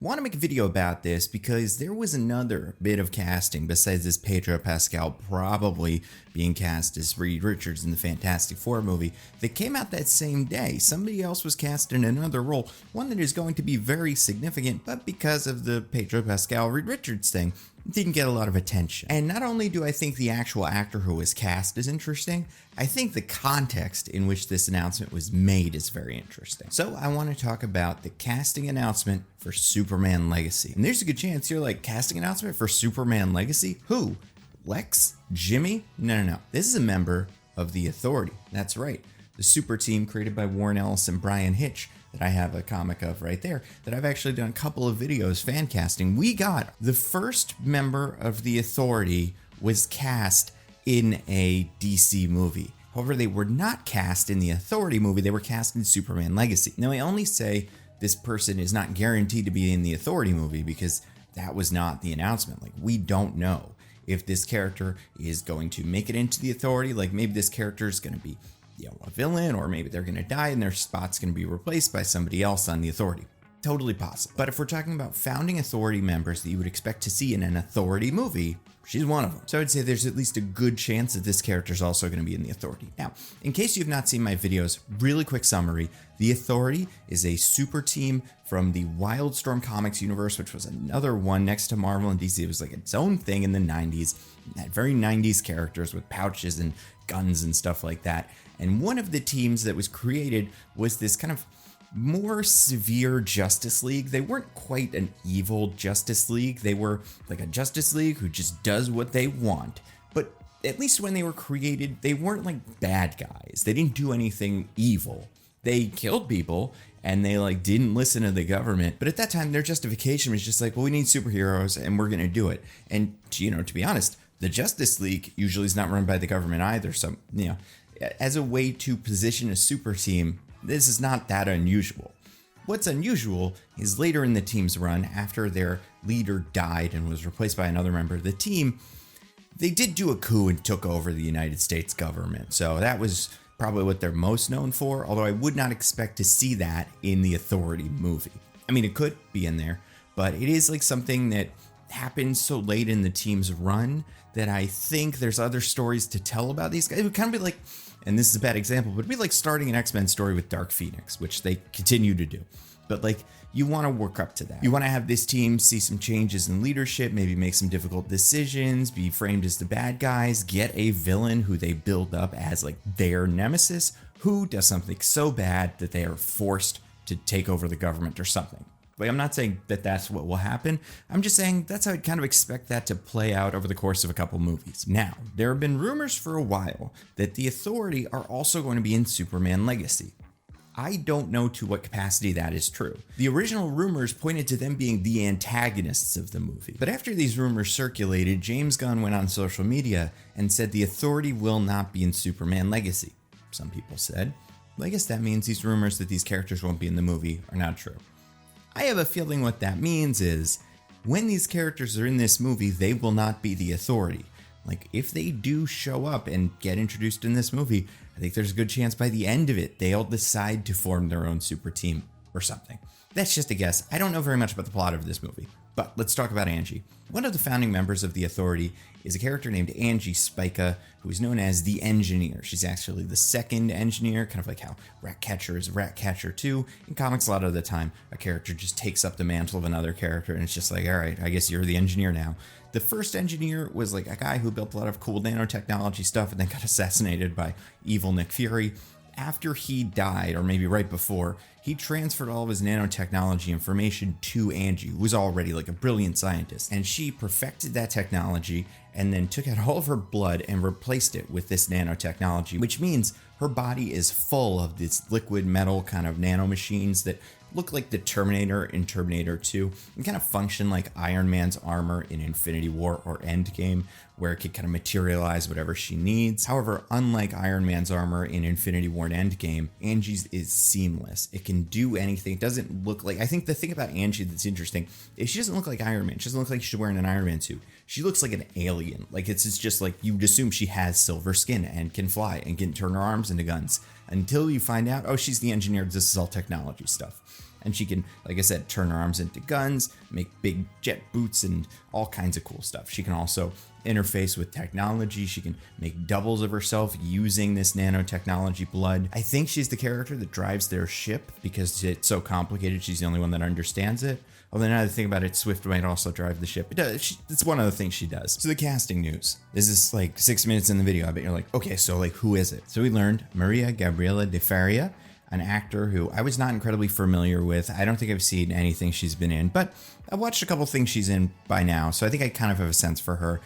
Want to make a video about this because there was another bit of casting besides this Pedro Pascal probably being cast as Reed Richards in the Fantastic Four movie that came out that same day. Somebody else was cast in another role, one that is going to be very significant, but because of the Pedro Pascal Reed Richards thing, it didn't get a lot of attention. And not only do I think the actual actor who was cast is interesting, I think the context in which this announcement was made is very interesting. So I want to talk about the casting announcement for Superman Legacy. And there's a good chance you're like, casting announcement for Superman Legacy? Who? Lex? Jimmy? No. This is a member of the Authority. That's right. The super team created by Warren Ellis and Brian Hitch that I have a comic of right there that I've actually done a couple of videos fan casting. We got the first member of the Authority was cast in a DC movie. However, they were not cast in the Authority movie. They were cast in Superman Legacy. Now, I only say this person is not guaranteed to be in the Authority movie because that was not the announcement. Like, we don't know if this character is going to make it into the Authority. Like, maybe this character is going to be, a villain, or maybe they're going to die and their spot's going to be replaced by somebody else on the Authority. Totally possible. But if we're talking about founding Authority members that you would expect to see in an Authority movie, she's one of them. So I'd say there's at least a good chance that this character is also going to be in the Authority. Now, in case you've not seen my videos, really quick summary. The Authority is a super team from the Wildstorm Comics universe, which was another one next to Marvel and DC. It was like its own thing in the 90s. It had very 90s characters with pouches and guns and stuff like that. And one of the teams that was created was this kind of more severe Justice League. They weren't quite an evil Justice League. They were like a Justice League who just does what they want. But at least when they were created, they weren't like bad guys. They didn't do anything evil. They killed people and they like didn't listen to the government. But at that time, their justification was just like, well, we need superheroes and we're going to do it. And, to be honest, the Justice League usually is not run by the government either. So, as a way to position a super team, this is not that unusual. What's unusual is later in the team's run, after their leader died and was replaced by another member of the team, they did do a coup and took over the United States government. So that was probably what they're most known for, although I would not expect to see that in the Authority movie. I mean, it could be in there, but it is like something that happened so late in the team's run that I think there's other stories to tell about these guys. It would kind of be like, and this is a bad example, but it'd be like starting an X-Men story with Dark Phoenix, which they continue to do. But like, you want to work up to that. You want to have this team see some changes in leadership, maybe make some difficult decisions, be framed as the bad guys, get a villain who they build up as like their nemesis, who does something so bad that they are forced to take over the government or something. Like, I'm not saying that that's what will happen. I'm just saying that's how I'd kind of expect that to play out over the course of a couple movies. Now, there have been rumors for a while that the Authority are also going to be in Superman Legacy. I don't know to what capacity that is true. The original rumors pointed to them being the antagonists of the movie. But after these rumors circulated, James Gunn went on social media and said the Authority will not be in Superman Legacy. Some people said, well, I guess that means these rumors that these characters won't be in the movie are not true. I have a feeling what that means is when these characters are in this movie, they will not be the Authority. Like, if they do show up and get introduced in this movie, I think there's a good chance by the end of it, they'll decide to form their own super team or something. That's just a guess. I don't know very much about the plot of this movie, but let's talk about Angie. One of the founding members of the Authority is a character named Angie Spica, who is known as the Engineer. She's actually the second Engineer, kind of like how Ratcatcher is Ratcatcher 2. In comics, a lot of the time, a character just takes up the mantle of another character, and it's just like, all right, I guess you're the Engineer now. The first Engineer was like a guy who built a lot of cool nanotechnology stuff and then got assassinated by evil Nick Fury. After he died, or maybe right before, he transferred all of his nanotechnology information to Angie, who was already like a brilliant scientist. And she perfected that technology and then took out all of her blood and replaced it with this nanotechnology, which means her body is full of this liquid metal kind of nanomachines that look like the Terminator in Terminator 2 and kind of function like Iron Man's armor in Infinity War or Endgame, where it can kind of materialize whatever she needs. However, unlike Iron Man's armor in Infinity War and Endgame, Angie's is seamless. It can do anything. It doesn't look like, I think the thing about Angie that's interesting is she doesn't look like Iron Man. She doesn't look like she's wearing an Iron Man suit. She looks like an alien. Like it's just like you'd assume she has silver skin and can fly and can turn her arms into guns until you find out, oh, she's the Engineer. This is all technology stuff. And she can, like I said, turn her arms into guns, make big jet boots, and all kinds of cool stuff. She can also interface with technology. She can make doubles of herself using this nanotechnology blood. I think she's the character that drives their ship because it's so complicated. She's the only one that understands it. Although now that I think about it, Swift might also drive the ship. It's one of the things she does. So the casting news. This is like 6 minutes in the video. I bet you're like, okay, so like who is it? So we learned María Gabriela De Faría, an actor who I was not incredibly familiar with. I don't think I've seen anything she's been in, but I've watched a couple things she's in by now, so I think I kind of have a sense for her.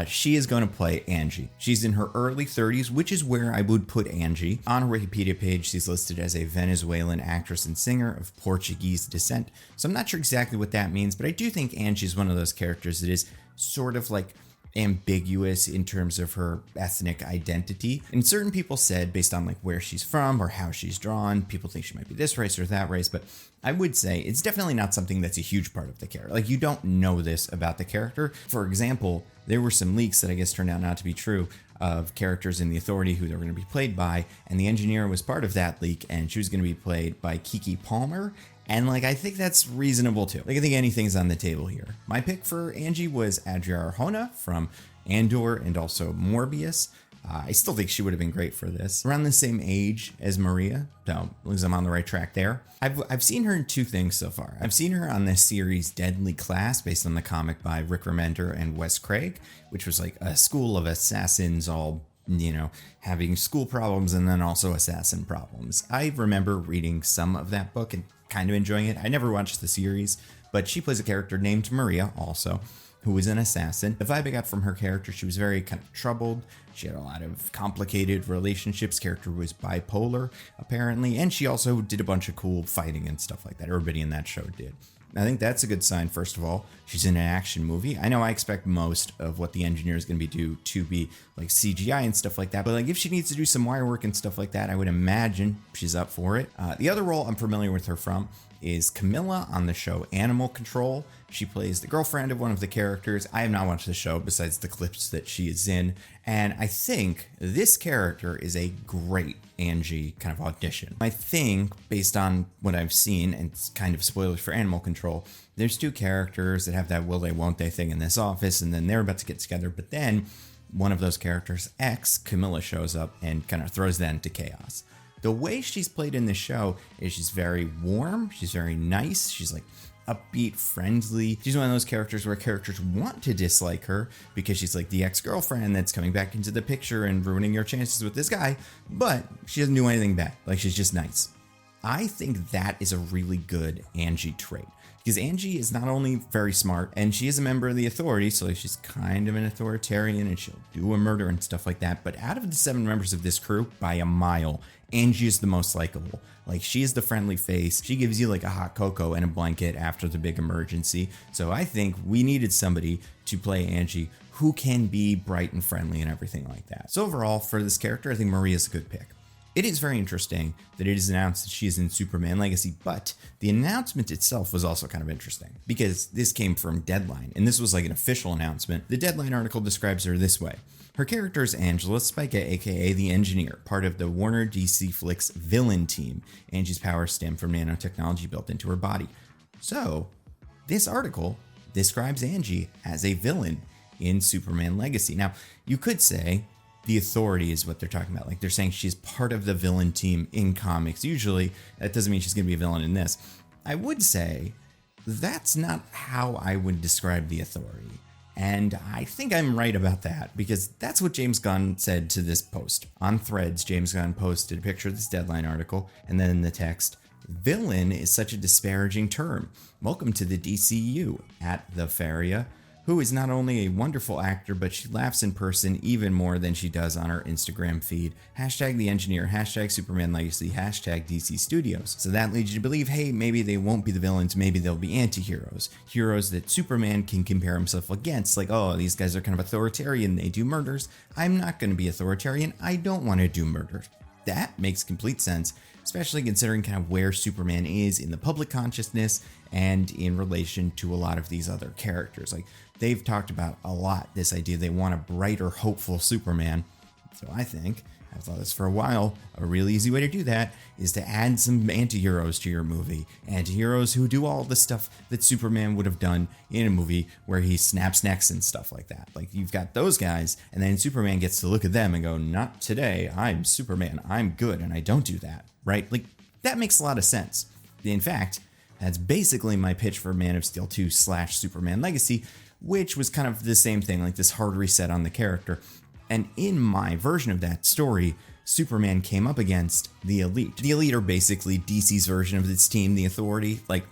She is going to play Angie. She's in her early 30s, which is where I would put Angie. On her Wikipedia page, she's listed as a Venezuelan actress and singer of Portuguese descent. So I'm not sure exactly what that means, but I do think Angie is one of those characters that is sort of like ambiguous in terms of her ethnic identity. And certain people said, based on like where she's from or how she's drawn, people think she might be this race or that race, but I would say it's definitely not something that's a huge part of the character. Like, you don't know this about the character. For example, there were some leaks that I guess turned out not to be true of characters in The Authority who they were going to be played by, and the engineer was part of that leak, and she was going to be played by Keke Palmer. And like, I think that's reasonable too. Like, I think anything's on the table here. My pick for Angie was Adria Arjona from Andor and also Morbius. I still think she would have been great for this. Around the same age as Maria, so at least I'm on the right track there. I've seen her in two things so far. I've seen her on this series Deadly Class, based on the comic by Rick Remender and Wes Craig, which was like a school of assassins all, you know, having school problems and then also assassin problems. I remember reading some of that book and kind of enjoying it. I never watched the series, but she plays a character named Maria also, who is an assassin. The vibe I got from her character, she was very kind of troubled. She had a lot of complicated relationships. Character was bipolar, apparently. And she also did a bunch of cool fighting and stuff like that. Everybody in that show did. I think that's a good sign, first of all. She's in an action movie. I know I expect most of what the engineer is going to do to be like CGI and stuff like that. But like, if she needs to do some wire work and stuff like that, I would imagine she's up for it. The other role I'm familiar with her from is Camilla on the show Animal Control. She plays the girlfriend of one of the characters. I have not watched the show besides the clips that she is in. And I think this character is a great Angie kind of audition. I think, based on what I've seen, and it's kind of spoilers for Animal Control, there's two characters that have that will they won't they thing in this office, and then they're about to get together, but then one of those characters, X, Camilla, shows up and kind of throws that into chaos. The way she's played in the show is she's very warm, she's very nice, she's like upbeat, friendly. She's one of those characters where characters want to dislike her because she's like the ex-girlfriend that's coming back into the picture and ruining your chances with this guy, but she doesn't do anything bad. Like, she's just nice. I think that is a really good Angie trait, because Angie is not only very smart, and she is a member of the Authority, so like, she's kind of an authoritarian and she'll do a murder and stuff like that, but out of the 7 members of this crew, by a mile, Angie is the most likable. Like, she is the friendly face. She gives you like a hot cocoa and a blanket after the big emergency. So I think we needed somebody to play Angie who can be bright and friendly and everything like that. So overall, for this character, I think Maria is a good pick. It is very interesting that it is announced that she is in Superman Legacy, but the announcement itself was also kind of interesting because this came from Deadline, and this was like an official announcement. The Deadline article describes her this way. Her character is Angela Spica, aka the Engineer, part of the Warner DC Flicks villain team. Angie's powers stem from nanotechnology built into her body. So, this article describes Angie as a villain in Superman Legacy. Now, you could say the Authority is what they're talking about. Like, they're saying she's part of the villain team in comics. Usually, that doesn't mean she's going to be a villain in this. I would say that's not how I would describe the Authority. And I think I'm right about that, because that's what James Gunn said to this post. On Threads, James Gunn posted a picture of this Deadline article, and then in the text, "Villain is such a disparaging term. Welcome to the DCU, at the Faria, who is not only a wonderful actor, but she laughs in person even more than she does on her Instagram feed. Hashtag the Engineer, hashtag Superman Legacy, hashtag DC Studios." So that leads you to believe, hey, maybe they won't be the villains, maybe they'll be anti-heroes. Heroes that Superman can compare himself against, like, oh, these guys are kind of authoritarian, they do murders. I'm not going to be authoritarian, I don't want to do murders. That makes complete sense, especially considering kind of where Superman is in the public consciousness and in relation to a lot of these other characters. Like, they've talked about a lot this idea they want a brighter, hopeful Superman. So I think I've thought this for a while. A really easy way to do that is to add some anti-heroes to your movie. Anti-heroes who do all the stuff that Superman would have done in a movie where he snaps necks and stuff like that. Like, you've got those guys, and then Superman gets to look at them and go, not today, I'm Superman, I'm good, and I don't do that, right? Like, that makes a lot of sense. In fact, that's basically my pitch for Man of Steel 2 / Superman Legacy, which was kind of the same thing, like this hard reset on the character. And in my version of that story, Superman came up against the Elite. The Elite are basically DC's version of this team, the Authority. Like,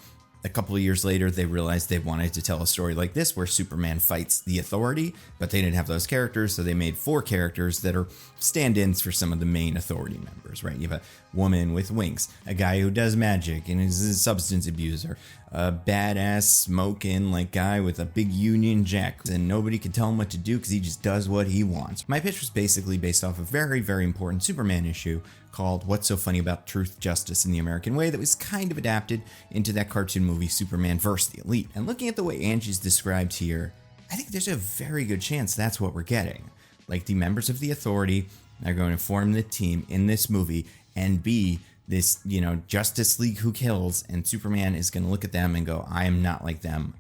a couple of years later, they realized they wanted to tell a story like this where Superman fights the Authority, but they didn't have those characters, so they made 4 characters that are stand-ins for some of the main Authority members, right? You have a woman with wings, a guy who does magic and is a substance abuser, a badass smoking like guy with a big Union Jack, and nobody can tell him what to do because he just does what he wants. My pitch was basically based off a very, very important Superman issue called What's So Funny About Truth, Justice, and the American Way that was kind of adapted into that cartoon movie Superman vs. the Elite. And looking at the way Angie's described here, I think there's a very good chance that's what we're getting. Like, the members of the Authority are going to form the team in this movie and be this, Justice League who kills, and Superman is going to look at them and go, I am not like them.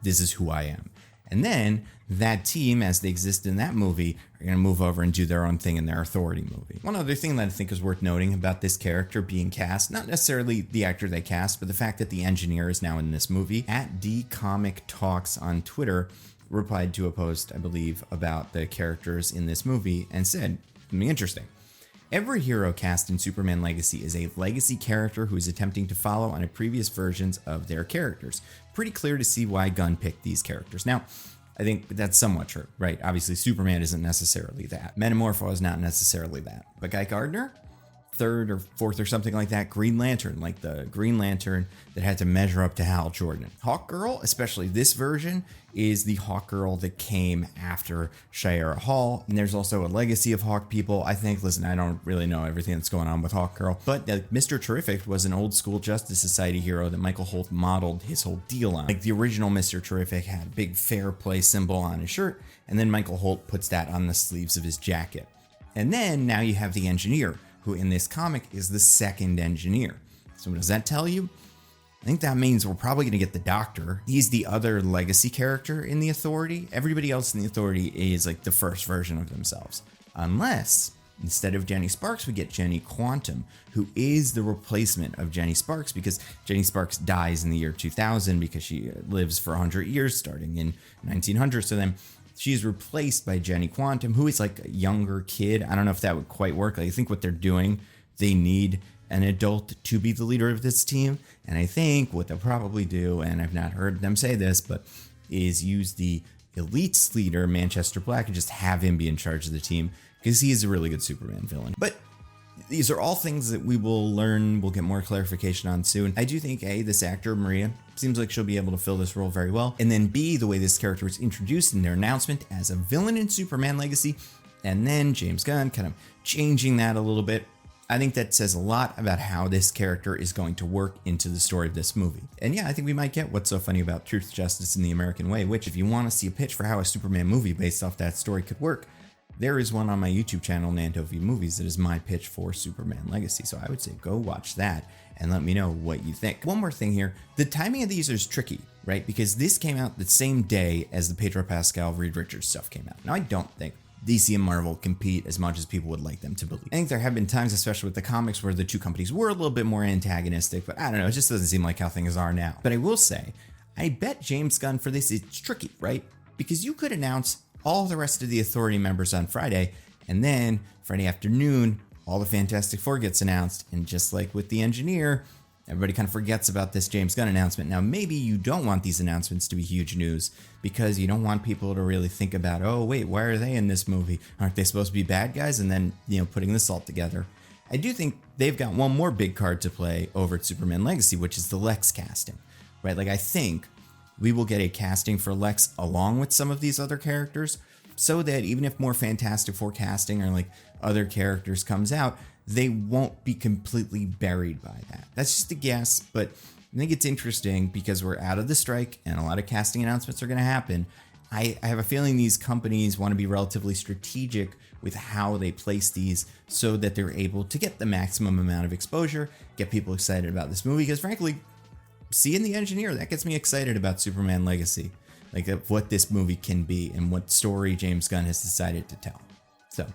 This is who I am. And then that team, as they exist in that movie, are going to move over and do their own thing in their Authority movie. One other thing that I think is worth noting about this character being cast, not necessarily the actor they cast, but the fact that the engineer is now in this movie. At DComicTalks on Twitter replied to a post, I believe, about the characters in this movie and said something interesting. Every hero cast in Superman Legacy is a legacy character who is attempting to follow on a previous versions of their characters. Pretty clear to see why Gunn picked these characters. Now, I think that's somewhat true, right? Obviously, Superman isn't necessarily that. Metamorpho is not necessarily that. But Guy Gardner, 3rd or 4th or something like that, Green Lantern, like the Green Lantern that had to measure up to Hal Jordan. Hawkgirl, especially this version, is the Hawkgirl that came after Shayera Hall. And there's also a legacy of Hawk people. I think, listen, I don't really know everything that's going on with Hawkgirl, but Mr. Terrific was an old school Justice Society hero that Michael Holt modeled his whole deal on. Like, the original Mr. Terrific had a big fair play symbol on his shirt, and then Michael Holt puts that on the sleeves of his jacket. And then now you have the Engineer, who in this comic is the 2nd Engineer. So what does that tell you? I think that means we're probably going to get the Doctor. He's the other legacy character in the Authority. Everybody else in the Authority is like the first version of themselves. Unless, instead of Jenny Sparks, we get Jenny Quantum, who is the replacement of Jenny Sparks, because Jenny Sparks dies in the year 2000 because she lives for 100 years starting in 1900. So then she's replaced by Jenny Quantum, who is like a younger kid. I don't know if that would quite work. I think what they're doing, they need an adult to be the leader of this team. And I think what they'll probably do, and I've not heard them say this, but is use the Elite's leader, Manchester Black, and just have him be in charge of the team, because he is a really good Superman villain. But these are all things that we will learn, we'll get more clarification on soon. I do think, A, this actor, Maria, seems like she'll be able to fill this role very well. And then B, the way this character was introduced in their announcement as a villain in Superman Legacy, and then James Gunn kind of changing that a little bit. I think that says a lot about how this character is going to work into the story of this movie. And yeah, I think we might get What's So Funny About Truth, Justice, and the American Way, which, if you want to see a pitch for how a Superman movie based off that story could work, there is one on my YouTube channel, Nanto V Movies, that is my pitch for Superman Legacy. So I would say go watch that and let me know what you think. One more thing here. The timing of these is tricky, right? Because this came out the same day as the Pedro Pascal, Reed Richards stuff came out. Now, I don't think DC and Marvel compete as much as people would like them to believe. I think there have been times, especially with the comics, where the two companies were a little bit more antagonistic, but I don't know, it just doesn't seem like how things are now. But I will say, I bet James Gunn for this, it's tricky, right? Because you could announce all the rest of the Authority members on Friday, and then Friday afternoon, all the Fantastic Four gets announced, and just like with the Engineer, everybody kind of forgets about this James Gunn announcement. Now, maybe you don't want these announcements to be huge news because you don't want people to really think about, oh, wait, why are they in this movie? Aren't they supposed to be bad guys? And then, putting this all together. I do think they've got one more big card to play over at Superman Legacy, which is the Lex casting, right? Like, I think we will get a casting for Lex along with some of these other characters, so that even if more Fantastic Four casting or like other characters comes out, they won't be completely buried by that. That's just a guess, but I think it's interesting because we're out of the strike and a lot of casting announcements are going to happen. I have a feeling these companies want to be relatively strategic with how they place these so that they're able to get the maximum amount of exposure, get people excited about this movie. Because frankly, seeing the engineer, that gets me excited about Superman Legacy, like of what this movie can be and what story James Gunn has decided to tell. So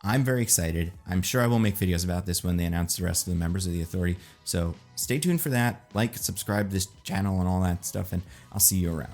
I'm very excited. I'm sure I will make videos about this when they announce the rest of the members of the Authority. So stay tuned for that. Like, subscribe to this channel and all that stuff, and I'll see you around.